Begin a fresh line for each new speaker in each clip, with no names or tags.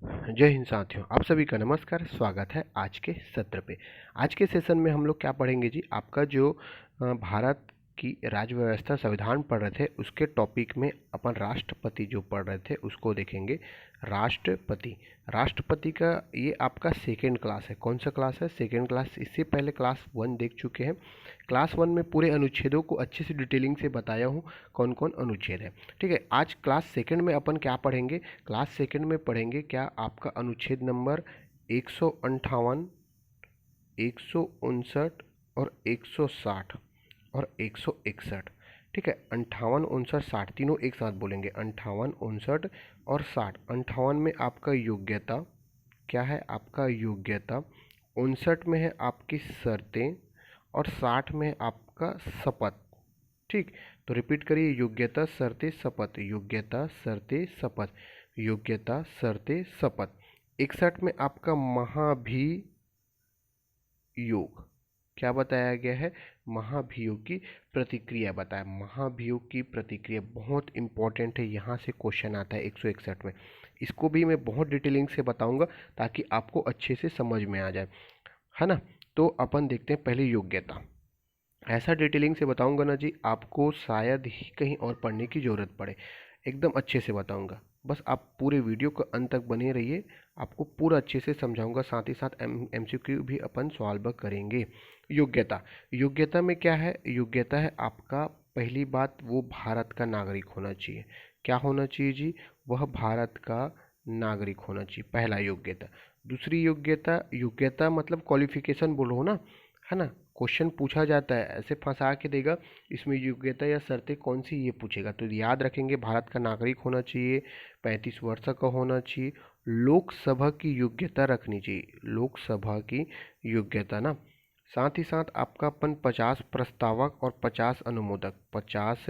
जय हिंद साथियों, आप सभी का नमस्कार। स्वागत है आज के सत्र पे। आज के सेशन में हम लोग क्या पढ़ेंगे जी, आपका जो भारत की राज्य व्यवस्था संविधान पढ़ रहे थे उसके टॉपिक में अपन राष्ट्रपति जो पढ़ रहे थे उसको देखेंगे। राष्ट्रपति राष्ट्रपति का ये आपका सेकेंड क्लास है। कौन सा क्लास है? Second class. इससे पहले क्लास 1 देख चुके हैं। क्लास 1 में पूरे अनुच्छेदों को अच्छे से डिटेलिंग से बताया हूँ कौन कौन अनुच्छेद है। ठीक है, आज क्लास सेकेंड में अपन क्या पढ़ेंगे? क्लास सेकेंड में पढ़ेंगे क्या आपका अनुच्छेद नंबर 158, 159 और 160 और 161। ठीक है, 58, 59, 60 तीनों एक साथ बोलेंगे। 58, 59 और 60। 58 में आपका योग्यता क्या है? आपका योग्यता। 59 में है आपकी शर्तें और 60 में है आपका शपथ। ठीक, तो रिपीट करिए। योग्यता, शर्तें, शपथ। योग्यता, शर्तें, शपथ। योग्यता, शर्तें, शपथ। 61 में आपका महाभियोग। क्या बताया गया है? महाभियोग की प्रतिक्रिया बताया। महाभियोग की प्रतिक्रिया बहुत इंपॉर्टेंट है, यहाँ से क्वेश्चन आता है 161 में। इसको भी मैं बहुत डिटेलिंग से बताऊंगा ताकि आपको अच्छे से समझ में आ जाए, है ना। तो अपन देखते हैं पहले योग्यता। ऐसा डिटेलिंग से बताऊंगा ना जी, आपको शायद ही कहीं और पढ़ने की ज़रूरत पड़े। एकदम अच्छे से बताऊंगा, बस आप पूरे वीडियो को अंत तक बने रहिए। आपको पूरा अच्छे से समझाऊंगा, साथ ही साथ एमसीक्यू भी अपन सॉल्व करेंगे। योग्यता। योग्यता में क्या है? योग्यता है आपका, पहली बात वो भारत का नागरिक होना चाहिए। क्या होना चाहिए जी? वह भारत का नागरिक होना चाहिए, पहला योग्यता। दूसरी योग्यता, योग्यता मतलब क्वालिफिकेशन बोलो ना, है ना। क्वेश्चन पूछा जाता है, ऐसे फंसा के देगा, इसमें योग्यता या शर्तें कौन सी ये पूछेगा। तो याद रखेंगे, भारत का नागरिक होना चाहिए, 35 वर्ष का होना चाहिए, लोकसभा की योग्यता रखनी चाहिए, लोकसभा की योग्यता ना। साथ ही साथ आपका अपन 50 प्रस्तावक और 50 अनुमोदक, 50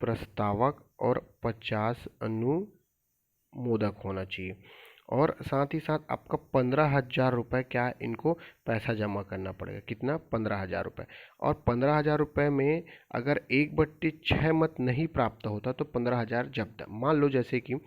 प्रस्तावक और 50 अनुमोदक होना चाहिए। और साथ ही साथ आपका 15,000 रुपये क्या इनको पैसा जमा करना पड़ेगा। कितना? 15,000 रुपये। और 15,000 रुपये में अगर 1/6 मत नहीं प्राप्त होता तो 15,000 जब्त। मान लो जैसे कि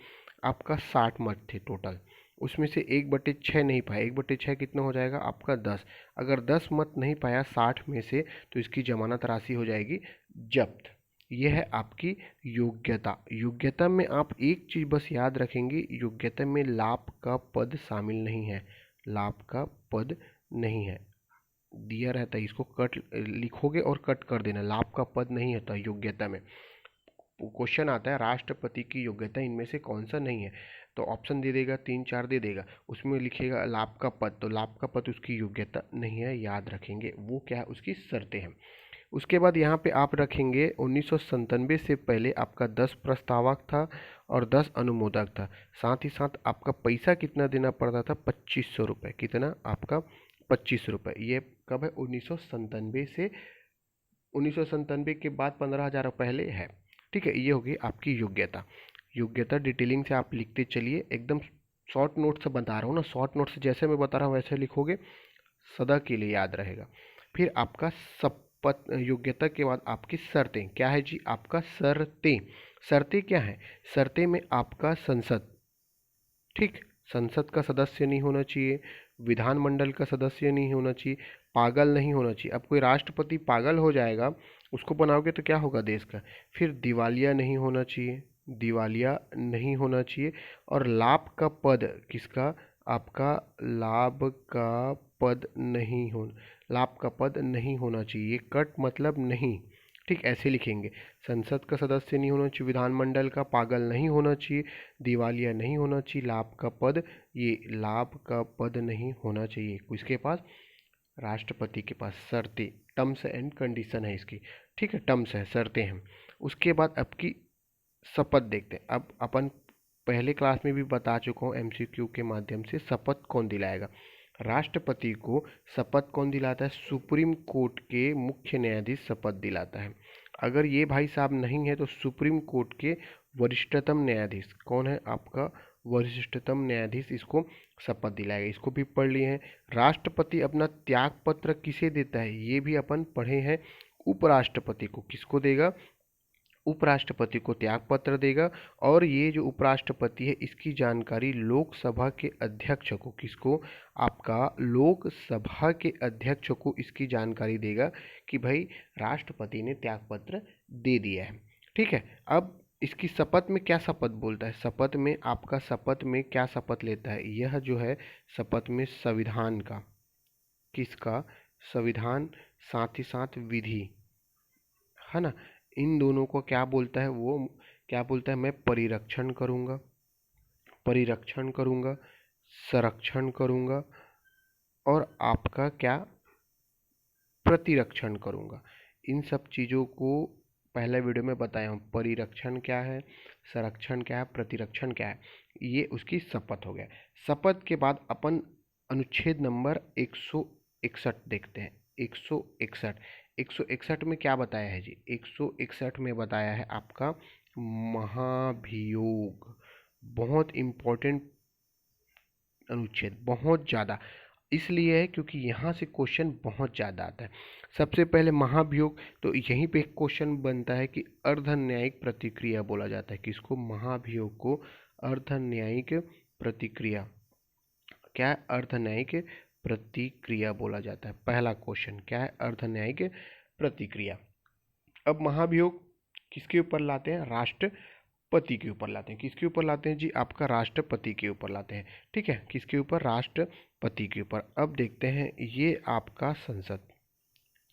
आपका 60 मत थे टोटल, उसमें से 1/6 नहीं पाया। 1/6 कितना हो जाएगा आपका? 10। अगर 10 मत नहीं पाया 60 में से तो इसकी जमानत राशि हो जाएगी जब्त। यह है आपकी योग्यता। योग्यता में आप एक चीज़ बस याद रखेंगे, योग्यता में लाभ का पद शामिल नहीं है। लाभ का पद नहीं है, दिया रहता है, इसको कट लिखोगे और कट कर देना। लाभ का पद नहीं होता योग्यता में। क्वेश्चन आता है राष्ट्रपति की योग्यता इनमें से कौन सा नहीं है, तो ऑप्शन दे देगा, 3 4 दे देगा, उसमें लिखेगा लाभ का पद, तो लाभ का पद उसकी योग्यता नहीं है। याद रखेंगे वो क्या है, उसकी शर्तें हैं। उसके बाद यहाँ पे आप रखेंगे 1997 से पहले आपका 10 प्रस्तावक था और 10 अनुमोदक था। साथ ही साथ आपका पैसा कितना देना पड़ता था? 2500 रुपये। कितना? आपका 25 रुपये। ये कब है? 1997 से। 1997 के बाद 15,000 पहले है। ठीक है, ये होगी आपकी योग्यता। योग्यता डिटेलिंग से आप लिखते चलिए, एकदम शॉर्ट नोट से बता रहा हूँ ना, शॉर्ट नोट से जैसे मैं बता रहा हूँ वैसे लिखोगे, सदा के लिए याद रहेगा। फिर आपका शपथ। योग्यता के बाद आपकी शर्तें क्या है जी? आपका शर्तें। शर्तें क्या है? शर्तें में आपका संसद, ठीक, संसद का सदस्य नहीं होना चाहिए, विधानमंडल का सदस्य नहीं होना चाहिए, पागल नहीं होना चाहिए। अब कोई राष्ट्रपति पागल हो जाएगा, उसको बनाओगे तो क्या होगा देश का? फिर दिवालिया नहीं होना चाहिए, दिवालिया नहीं होना चाहिए। और लाभ का पद किसका? आपका लाभ का पद नहीं हो, लाभ का पद नहीं होना चाहिए। कट मतलब नहीं, ठीक, ऐसे लिखेंगे। संसद का सदस्य नहीं होना चाहिए, विधानमंडल का पागल नहीं होना चाहिए, दिवालिया नहीं होना चाहिए, लाभ का पद, ये लाभ का पद नहीं होना चाहिए किसके पास? राष्ट्रपति के पास। शर्तें, टर्म्स एंड कंडीशन है इसकी। ठीक है, टर्म्स है, शर्तें हैं। उसके बाद आपकी शपथ देखते हैं। अब अपन पहले क्लास में भी बता चुका हूँ एमसीक्यू के माध्यम से, शपथ कौन दिलाएगा? राष्ट्रपति को शपथ कौन दिलाता है? सुप्रीम कोर्ट के मुख्य न्यायाधीश शपथ दिलाता है। अगर ये भाई साहब नहीं है तो सुप्रीम कोर्ट के वरिष्ठतम न्यायाधीश, कौन है आपका? वरिष्ठतम न्यायाधीश इसको शपथ दिलाएगा। इसको भी पढ़ लिए हैं। राष्ट्रपति अपना त्याग पत्र किसे देता है? ये भी अपन पढ़े हैं। उपराष्ट्रपति को। किसको देगा? उपराष्ट्रपति को त्यागपत्र देगा और ये जो उपराष्ट्रपति है इसकी जानकारी लोकसभा के अध्यक्ष को, किसको, आपका लोकसभा के अध्यक्ष को इसकी जानकारी देगा कि भाई राष्ट्रपति ने त्यागपत्र दे दिया है। ठीक है, अब इसकी शपथ में क्या शपथ बोलता है, शपथ में आपका शपथ में क्या शपथ लेता है, यह जो है शपथ में संविधान का, किसका, संविधान, साथ ही साथ विधि, है ना, इन दोनों को क्या बोलता है, वो क्या बोलता है, मैं परिरक्षण करूंगा, परिरक्षण करूंगा, संरक्षण करूंगा और आपका क्या, प्रतिरक्षण करूंगा। इन सब चीज़ों को पहले वीडियो में बताया हूँ, परिरक्षण क्या है, संरक्षण क्या है, प्रतिरक्षण क्या है, ये उसकी शपथ हो गया। शपथ के बाद अपन अनुच्छेद नंबर 161 देखते हैं। 161, 161 में क्या बताया है जी, 161 में बताया है आपका महाभियोग, बहुत इम्पोर्टेंट अनुच्छेद, बहुत ज़्यादा इसलिए है क्योंकि यहाँ से क्वेश्चन बहुत ज़्यादा आता है। सबसे पहले महाभियोग, तो यहीं पे एक क्वेश्चन बनता है कि अर्धन्यायिक प्रतिक्रिया बोला जाता है, किसको, महाभियोग को अर्धन्यायिक प्रतिक्रिया, क्या है, अर्धन्यायिक प्रतिक्रिया बोला जाता है। पहला क्वेश्चन क्या है, अर्धन्यायिक प्रतिक्रिया। अब महाभियोग किसके ऊपर लाते हैं, राष्ट्रपति के ऊपर लाते हैं। किसके ऊपर लाते हैं जी, आपका राष्ट्रपति के ऊपर लाते हैं। ठीक है, किसके ऊपर, राष्ट्रपति के ऊपर। अब देखते हैं ये आपका संसद,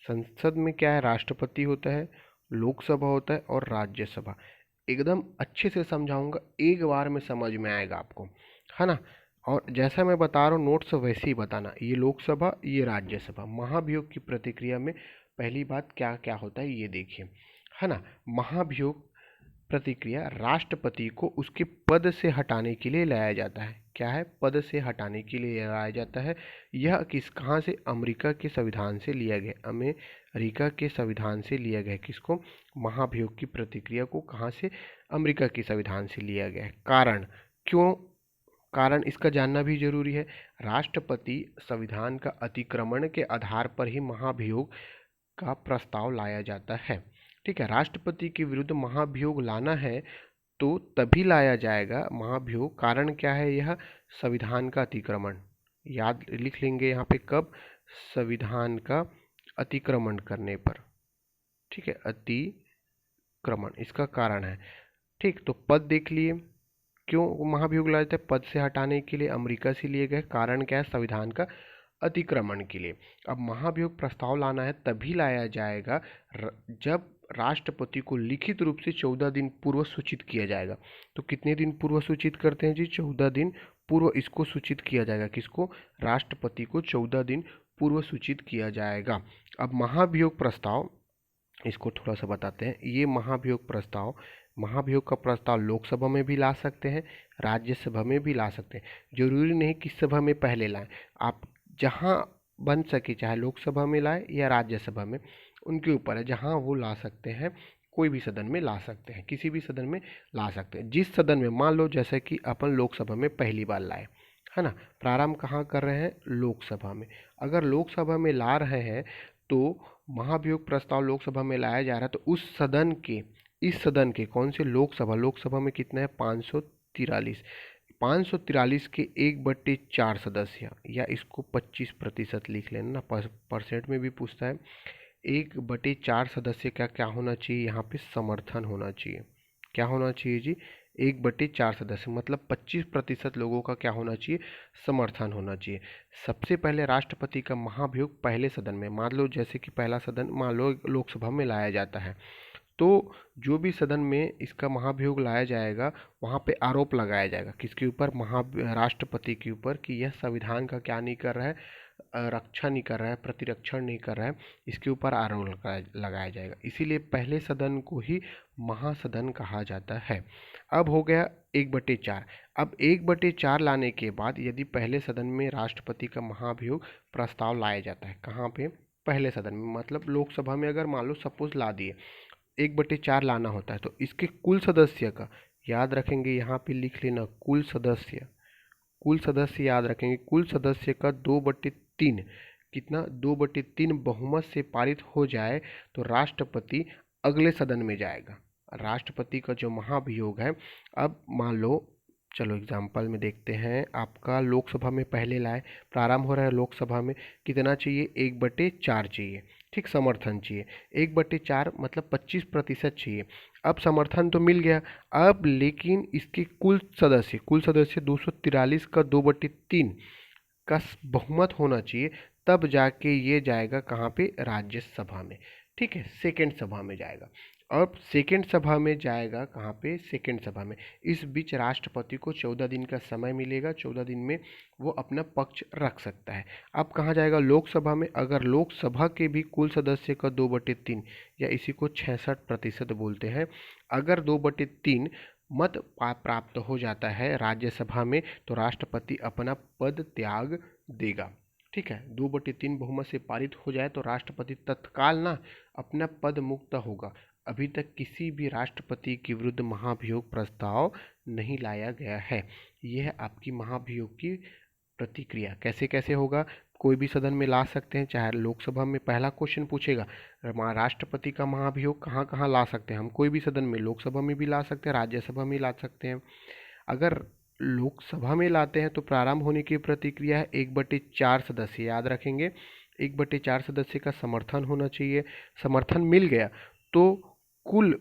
संसद में क्या है, राष्ट्रपति होता है, लोकसभा होता है और राज्यसभा। एकदम अच्छे से समझाऊंगा, एक बार में समझ में आएगा आपको, है ना। और जैसा मैं बता रहा हूँ नोट्स वैसे ही बताना, ये लोकसभा, ये राज्यसभा। महाभियोग की प्रतिक्रिया में पहली बात क्या क्या होता है ये देखिए, है ना। महाभियोग प्रतिक्रिया राष्ट्रपति को उसके पद से हटाने के लिए लाया जाता है। क्या है, पद से हटाने के लिए लाया जाता है। यह कहाँ से, अमेरिका के संविधान से लिया गया, अमेरिका के संविधान से लिया गया। किसको, महाभियोग की प्रतिक्रिया को कहाँ से, अमेरिका के संविधान से लिया गया है। कारण, क्यों, कारण इसका जानना भी जरूरी है। राष्ट्रपति संविधान का अतिक्रमण के आधार पर ही महाभियोग का प्रस्ताव लाया जाता है। ठीक है, राष्ट्रपति के विरुद्ध महाभियोग लाना है तो तभी लाया जाएगा महाभियोग। कारण क्या है, यह संविधान का अतिक्रमण, याद लिख लेंगे यहाँ पे, कब, संविधान का अतिक्रमण करने पर। ठीक है, अतिक्रमण इसका कारण है। ठीक, तो पद देख लिए, क्यों महाभियोग लाया जाता है, पद से हटाने के लिए, अमेरिका से लिए गए। कारण क्या है, संविधान का अतिक्रमण के लिए। अब महाभियोग प्रस्ताव लाना है तभी लाया जाएगा जब राष्ट्रपति को लिखित रूप से 14 दिन पूर्व सूचित किया जाएगा। तो कितने दिन पूर्व सूचित करते हैं जी, 14 दिन पूर्व इसको सूचित किया जाएगा। किसको, राष्ट्रपति को 14 दिन पूर्व सूचित किया जाएगा। अब महाभियोग प्रस्ताव, इसको थोड़ा सा बताते हैं। ये महाभियोग प्रस्ताव, महाभियोग का प्रस्ताव लोकसभा में भी ला सकते हैं, राज्यसभा में भी ला सकते हैं। जरूरी नहीं किस सभा में पहले लाएं, आप जहां बन सके, चाहे लोकसभा में लाए या राज्यसभा में, उनके ऊपर है, जहां वो ला सकते हैं। कोई भी सदन में ला सकते हैं, किसी भी सदन में ला सकते हैं। जिस सदन में, मान लो जैसे कि अपन लोकसभा में पहली बार लाए, है ना, प्रारंभ कहाँ कर रहे हैं, लोकसभा में। अगर लोकसभा में ला रहे हैं तो महाभियोग प्रस्ताव लोकसभा में लाया जा रहा है तो उस सदन के, इस सदन के, कौन से, लोकसभा, लोकसभा में कितना है, 543, 543 के 1/4 सदस्य, या इसको 25% लिख लेना ना, परसेंट में भी पूछता है। 1/4 सदस्य का क्या होना चाहिए, यहाँ पे समर्थन होना चाहिए। क्या होना चाहिए जी, 1/4 सदस्य, मतलब 25% लोगों का क्या होना चाहिए, समर्थन होना चाहिए। सबसे पहले राष्ट्रपति का महाभियोग पहले सदन में, मान लो जैसे कि पहला सदन मान लो लोकसभा में लाया जाता है, तो जो भी सदन में इसका महाभियोग लाया जाएगा वहाँ पे आरोप लगाया जाएगा, किसके ऊपर, राष्ट्रपति के ऊपर, कि यह संविधान का क्या नहीं कर रहा है, रक्षा नहीं कर रहा है, प्रतिरक्षण नहीं कर रहा है। इसके ऊपर आरोप लगाया जाएगा। इसीलिए पहले सदन को ही महासदन कहा जाता है। अब हो गया 1/4। अब 1/4 लाने के बाद यदि पहले सदन में राष्ट्रपति का महाभियोग प्रस्ताव लाया जाता है, कहाँ पे, पहले सदन में, मतलब लोकसभा में अगर मान लो सपोज ला दिए, 1/4 लाना होता है, तो इसके कुल सदस्य का याद रखेंगे, यहाँ पे लिख लेना, कुल सदस्य, कुल सदस्य याद रखेंगे, कुल सदस्य का 2/3, कितना, 2/3 बहुमत से पारित हो जाए तो राष्ट्रपति अगले सदन में जाएगा। राष्ट्रपति का जो महाभियोग है, अब मान लो, चलो एग्जाम्पल में देखते हैं, आपका लोकसभा में पहले लाए, प्रारंभ हो रहा है लोकसभा में, कितना चाहिए, 1/4 चाहिए, ठीक, समर्थन चाहिए, 1/4 मतलब 25% चाहिए। अब समर्थन तो मिल गया, अब लेकिन इसके कुल सदस्य 243 का 2/3 का बहुमत होना चाहिए, तब जाके ये जाएगा कहाँ पे, राज्यसभा में, ठीक है, सेकेंड सभा में जाएगा। अब सेकेंड सभा में जाएगा कहाँ पे, सेकेंड सभा में। इस बीच राष्ट्रपति को 14 दिन का समय मिलेगा, 14 दिन में वो अपना पक्ष रख सकता है। अब कहाँ जाएगा, लोकसभा में। अगर लोकसभा के भी कुल सदस्य का 2/3 या इसी को 66% बोलते हैं, अगर 2/3 मत प्राप्त हो जाता है राज्यसभा में, तो राष्ट्रपति अपना पद त्याग देगा, ठीक है। 2/3 बहुमत से पारित हो जाए तो राष्ट्रपति तत्काल ना अपना पद मुक्त होगा। अभी तक किसी भी राष्ट्रपति के विरुद्ध महाभियोग प्रस्ताव नहीं लाया गया है। यह है आपकी महाभियोग की प्रतिक्रिया। कैसे कैसे होगा, कोई भी सदन में ला सकते हैं, चाहे लोकसभा में पहला क्वेश्चन पूछेगा राष्ट्रपति का महाभियोग कहाँ कहाँ ला सकते हैं, हम कोई भी सदन में, लोकसभा में भी ला सकते हैं, राज्यसभा में ला सकते हैं। अगर लोकसभा में लाते हैं तो प्रारंभ होने की प्रतिक्रिया है 1/4 सदस्य, याद रखेंगे 1/4 सदस्य का समर्थन होना चाहिए। समर्थन मिल गया तो कुल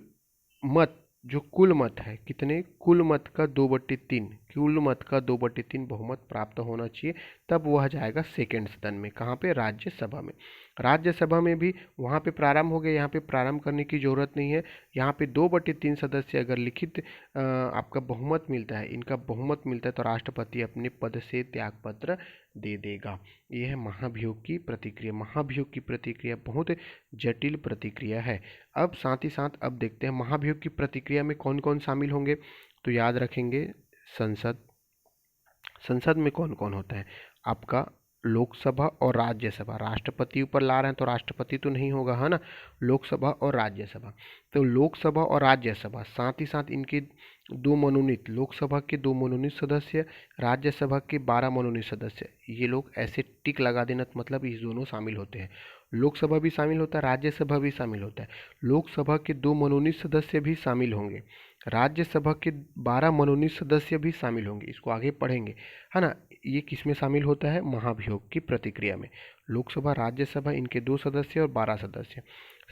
मत, जो कुल मत है, कितने, कुल मत का 2/3, कुल मत का 2/3 बहुमत प्राप्त होना चाहिए, तब वह जाएगा सेकेंड सदन में, कहाँ पे, राज्यसभा में। राज्यसभा में भी वहाँ पे प्रारंभ हो गया, यहाँ पे प्रारंभ करने की जरूरत नहीं है। यहाँ पे 2/3 सदस्य अगर लिखित आपका बहुमत मिलता है, इनका बहुमत मिलता है, तो राष्ट्रपति अपने पद से त्यागपत्र दे देगा। यह है महाभियोग की प्रतिक्रिया। महाभियोग की प्रतिक्रिया बहुत जटिल प्रतिक्रिया है। अब साथ ही साथ अब देखते हैं महाभियोग की प्रतिक्रिया में कौन कौन शामिल होंगे। तो याद रखेंगे संसद, संसद में कौन कौन होता है, आपका लोकसभा और राज्यसभा। राष्ट्रपति ऊपर ला रहे हैं तो राष्ट्रपति तो नहीं होगा, है ना, लोकसभा और राज्यसभा। तो लोकसभा और राज्यसभा, साथ ही साथ इनके 2 मनोनीत, लोकसभा के 2 मनोनीत सदस्य, राज्यसभा के 12 मनोनीत सदस्य, ये लोग ऐसे टिक लगा देना, मतलब इस दोनों शामिल होते हैं। लोकसभा भी शामिल होता है, राज्यसभा भी शामिल होता है। लोकसभा के 2 मनोनीत सदस्य भी शामिल होंगे, राज्यसभा के 12 मनोनीत सदस्य भी शामिल होंगे, इसको आगे पढ़ेंगे, है ना। ये किस में शामिल होता है, महाभियोग की प्रतिक्रिया में। लोकसभा, राज्यसभा, इनके 2 सदस्य और 12 सदस्य।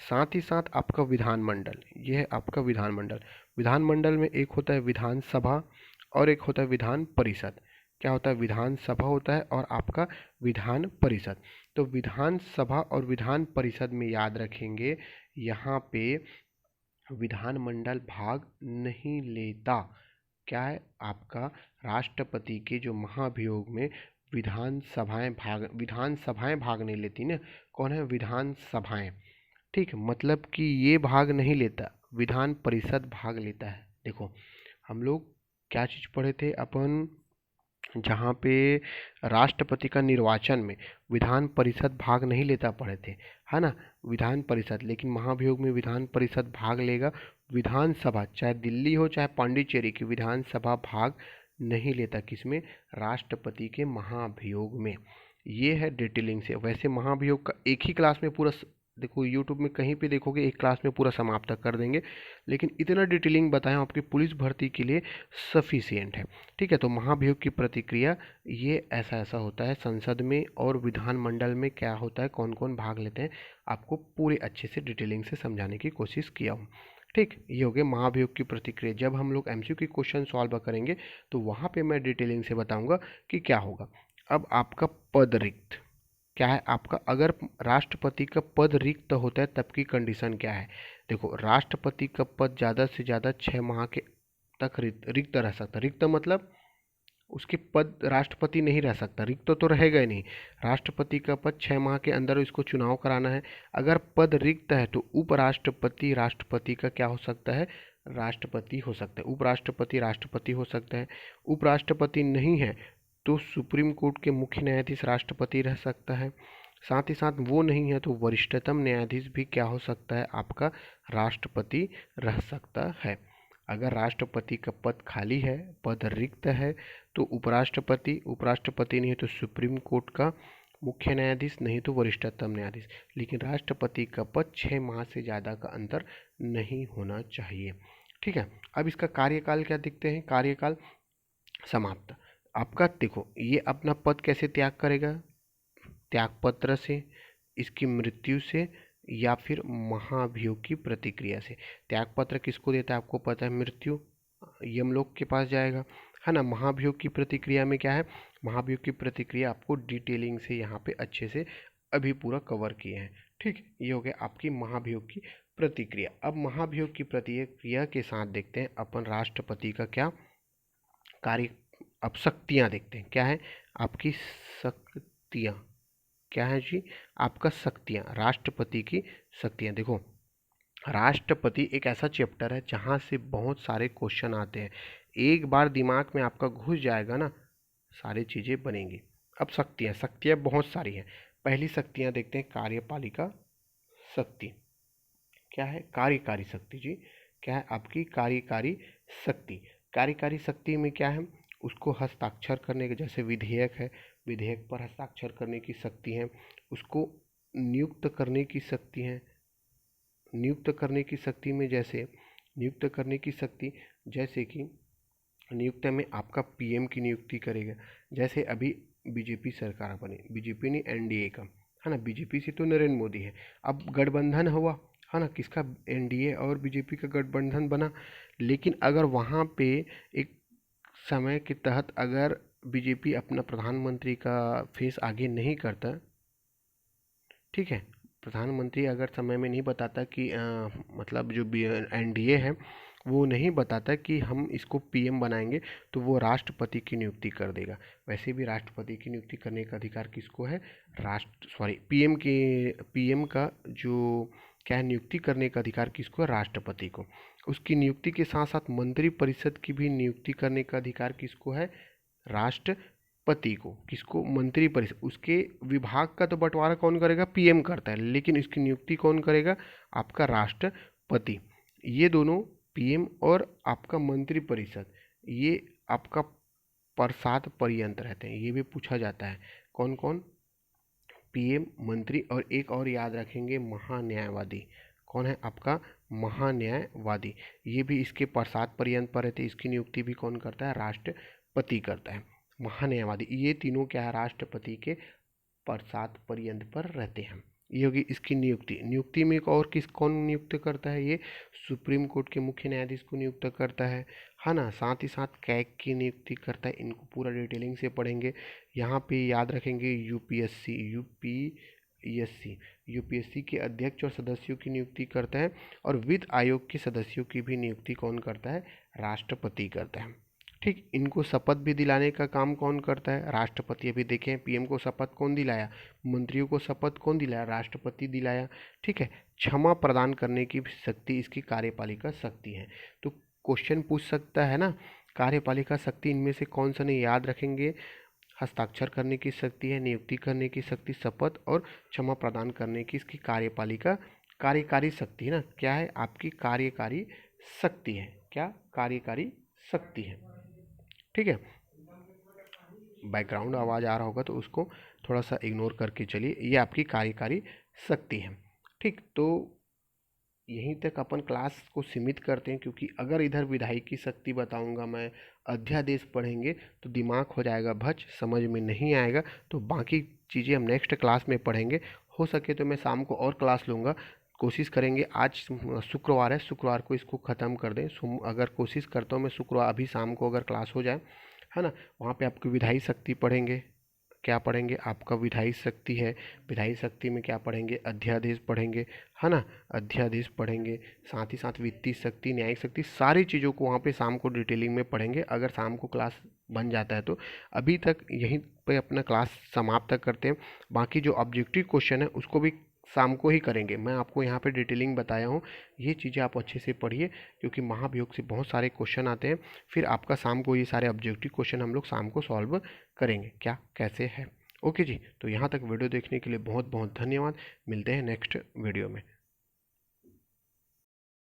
साथ ही साथ आपका विधानमंडल, यह है आपका विधानमंडल। विधानमंडल में एक होता है विधानसभा और एक होता है विधान परिषद। क्या होता है, विधानसभा होता है और आपका विधान परिषद। तो विधानसभा और विधान परिषद में याद रखेंगे, यहाँ पे विधानमंडल भाग नहीं लेता। क्या है, आपका राष्ट्रपति के जो महाभियोग में विधानसभाएं भाग नहीं लेती ना। कौन है, विधानसभाएं, ठीक, मतलब कि ये भाग नहीं लेता, विधान परिषद भाग लेता है। देखो हम लोग क्या चीज़ पढ़े थे अपन, जहाँ पे राष्ट्रपति का निर्वाचन में विधान परिषद भाग नहीं लेता पढ़े थे, है ना, विधान परिषद। लेकिन महाभियोग में विधान परिषद भाग लेगा। विधानसभा, चाहे दिल्ली हो चाहे पांडिचेरी की विधानसभा भाग नहीं लेता, किसमें, राष्ट्रपति के महाभियोग में। ये है डिटेलिंग से। वैसे महाभियोग का एक ही क्लास में पूरा देखो, यूट्यूब में कहीं पे देखोगे एक क्लास में पूरा समाप्त कर देंगे, लेकिन इतना डिटेलिंग बताया आपकी पुलिस भर्ती के लिए सफिशिएंट है, ठीक है। तो महाभियोग की प्रतिक्रिया ये ऐसा ऐसा होता है। संसद में और विधानमंडल में क्या होता है, कौन कौन भाग लेते हैं, आपको पूरे अच्छे से डिटेलिंग से समझाने की कोशिश किया हूँ, ठीक। ये हो गया महाभियोग की प्रतिक्रिया। जब हम लोग एमसीक्यू क्वेश्चन सॉल्व करेंगे तो वहाँ पे मैं डिटेलिंग से बताऊँगा कि क्या होगा। अब आपका पद रिक्त क्या है, आपका अगर राष्ट्रपति का पद रिक्त होता है तब की कंडीशन क्या है। देखो राष्ट्रपति का पद ज़्यादा से ज़्यादा 6 माह के तक रिक्त रह सकता है। रिक्त मतलब उसके पद राष्ट्रपति नहीं रह सकता, रिक्त तो रहेगा ही नहीं। राष्ट्रपति का पद 6 माह के अंदर इसको चुनाव कराना है। अगर पद रिक्त है तो उपराष्ट्रपति राष्ट्रपति का क्या हो सकता है, राष्ट्रपति हो सकता है। उपराष्ट्रपति राष्ट्रपति हो सकता है। उपराष्ट्रपति नहीं है तो सुप्रीम कोर्ट के मुख्य न्यायाधीश राष्ट्रपति रह सकता है। साथ ही साथ वो नहीं है तो वरिष्ठतम न्यायाधीश भी क्या हो सकता है, आपका राष्ट्रपति रह सकता है। अगर राष्ट्रपति का पद खाली है, पद रिक्त है, तो उपराष्ट्रपति, उपराष्ट्रपति नहीं है तो सुप्रीम कोर्ट का मुख्य न्यायाधीश नहीं तो वरिष्ठतम न्यायाधीश, लेकिन राष्ट्रपति का पद 6 माह से ज़्यादा का अंतर नहीं होना चाहिए। ठीक है, अब इसका कार्यकाल क्या देखते हैं। कार्यकाल समाप्त। आपका देखो, ये अपना पद कैसे त्याग करेगा, त्यागपत्र से, इसकी मृत्यु से, या फिर महाभियोग की प्रतिक्रिया से। त्यागपत्र किसको देता है आपको पता है, मृत्यु, यमलोक के पास जाएगा, है ना। महाभियोग की प्रतिक्रिया में क्या है, महाभियोग की प्रतिक्रिया आपको डिटेलिंग से यहाँ पे अच्छे से अभी पूरा कवर किए हैं। ठीक, ये हो गया आपकी महाभियोग की प्रतिक्रिया। अब महाभियोग की प्रतिक्रिया के साथ देखते हैं अपन राष्ट्रपति का क्या कार्य। अब शक्तियाँ देखते हैं, क्या है आपकी शक्तियाँ, क्या है जी आपका शक्तियाँ, राष्ट्रपति की शक्तियाँ। देखो, राष्ट्रपति एक ऐसा चैप्टर है जहाँ से बहुत सारे क्वेश्चन आते हैं। एक बार दिमाग में आपका घुस जाएगा ना, सारी चीज़ें बनेंगी। अब शक्तियाँ, शक्तियाँ बहुत सारी हैं। पहली शक्तियाँ देखते हैं, कार्यपालिका शक्ति। क्या है, कार्यकारी शक्ति जी, क्या है आपकी कार्यकारी शक्ति। कार्यकारी शक्ति में क्या है, उसको हस्ताक्षर करने के, जैसे विधेयक है, विधेयक पर हस्ताक्षर करने की शक्ति है। उसको नियुक्त करने की शक्ति है। नियुक्त करने की शक्ति में जैसे, नियुक्त करने की शक्ति जैसे कि नियुक्त में आपका पीएम की नियुक्ति करेगा। जैसे अभी बीजेपी सरकार बनी, बीजेपी ने एनडीए का, है ना, बीजेपी से तो नरेंद्र मोदी है। अब गठबंधन हुआ, है ना, किसका, एनडीए और बीजेपी का गठबंधन बना। लेकिन अगर वहाँ पे एक समय के तहत अगर बीजेपी अपना प्रधानमंत्री का फेस आगे नहीं करता, ठीक है, प्रधानमंत्री अगर समय में नहीं बताता कि मतलब जो एनडीए है वो नहीं बताता कि हम इसको पीएम बनाएंगे, तो वो राष्ट्रपति की नियुक्ति कर देगा। वैसे भी राष्ट्रपति की नियुक्ति करने का अधिकार किसको है, पीएम का जो क्या है, नियुक्ति करने का अधिकार किसको है, राष्ट्रपति को। उसकी नियुक्ति के साथ साथ मंत्रिपरिषद की भी नियुक्ति करने का अधिकार किसको है, राष्ट्रपति को। किसको, मंत्रिपरिषद। उसके विभाग का तो बंटवारा कौन करेगा, पीएम करता है, लेकिन इसकी नियुक्ति कौन करेगा, आपका राष्ट्रपति। ये दोनों, पीएम और आपका मंत्रिपरिषद, ये आपका प्रसाद पर्यंत रहते हैं। ये भी पूछा जाता है, कौन कौन, पीएम, मंत्री, और एक और याद रखेंगे, महान्यायवादी। कौन है आपका, महान्यायवादी। ये भी इसके प्रसाद पर्यंत पर रहते हैं। इसकी नियुक्ति भी कौन करता है, राष्ट्रपति करता है। महान्यायवादी, ये तीनों क्या है, राष्ट्रपति के प्रसाद पर्यंत पर रहते हैं। ये होगी इसकी नियुक्ति। नियुक्ति में एक और किस, कौन नियुक्त करता है, ये सुप्रीम कोर्ट के मुख्य न्यायाधीश को नियुक्त करता है ना। साथ ही साथ कैग की नियुक्ति करता है। इनको पूरा डिटेलिंग से पढ़ेंगे। यहाँ पे याद रखेंगे यूपीएससी के अध्यक्ष और सदस्यों की नियुक्ति करता है, और वित्त आयोग के सदस्यों की भी नियुक्ति कौन करता है, राष्ट्रपति करता है। ठीक, इनको शपथ भी दिलाने का काम कौन करता है, राष्ट्रपति। अभी देखें, पीएम को शपथ कौन दिलाया, मंत्रियों को शपथ कौन दिलाया, राष्ट्रपति दिलाया। ठीक है, क्षमा प्रदान करने की शक्ति इसकी कार्यपालिका शक्ति है। तो क्वेश्चन पूछ सकता है ना, कार्यपालिका शक्ति इनमें से कौन सा नहीं, याद रखेंगे, हस्ताक्षर करने की शक्ति है, नियुक्ति करने की शक्ति, शपथ, और क्षमा प्रदान करने की इसकी कार्यपालिका, कार्यकारी शक्ति है ना। क्या है आपकी कार्यकारी शक्ति है, क्या कार्यकारी शक्ति है। ठीक है, बैकग्राउंड आवाज़ आ रहा होगा तो उसको थोड़ा सा इग्नोर करके चलिए। ये आपकी कार्यकारी शक्ति है। ठीक, तो यहीं तक अपन क्लास को सीमित करते हैं, क्योंकि अगर इधर विधायिकी शक्ति बताऊंगा मैं, अध्यादेश पढ़ेंगे तो दिमाग हो जाएगा भच, समझ में नहीं आएगा। तो बाकी चीज़ें हम नेक्स्ट क्लास में पढ़ेंगे। हो सके तो मैं शाम को और क्लास लूँगा। कोशिश करेंगे, आज शुक्रवार है, शुक्रवार को इसको ख़त्म कर दें। अगर कोशिश करता हूँ मैं, शुक्रवार अभी शाम को अगर क्लास हो जाए, है ना, वहाँ पे आपकी विधायी शक्ति पढ़ेंगे। क्या पढ़ेंगे, आपका विधायी शक्ति है, विधायी शक्ति में क्या पढ़ेंगे, अध्यादेश पढ़ेंगे, है ना, अध्यादेश पढ़ेंगे। साथ ही साथ वित्तीय शक्ति, न्यायिक शक्ति, सारी चीज़ों को वहाँ पे शाम को डिटेलिंग में पढ़ेंगे, अगर शाम को क्लास बन जाता है तो। अभी तक यहीं पे अपना क्लास समाप्त करते हैं। बाकी जो ऑब्जेक्टिव क्वेश्चन है उसको भी शाम को ही करेंगे। मैं आपको यहाँ पे डिटेलिंग बताया हूँ, ये चीज़ें आप अच्छे से पढ़िए, क्योंकि महाभियोग से बहुत सारे क्वेश्चन आते हैं। फिर आपका शाम को ये सारे ऑब्जेक्टिव क्वेश्चन हम लोग शाम को सॉल्व करेंगे, क्या कैसे है। ओके जी, तो यहाँ तक वीडियो देखने के लिए बहुत बहुत धन्यवाद। मिलते हैं नेक्स्ट वीडियो में।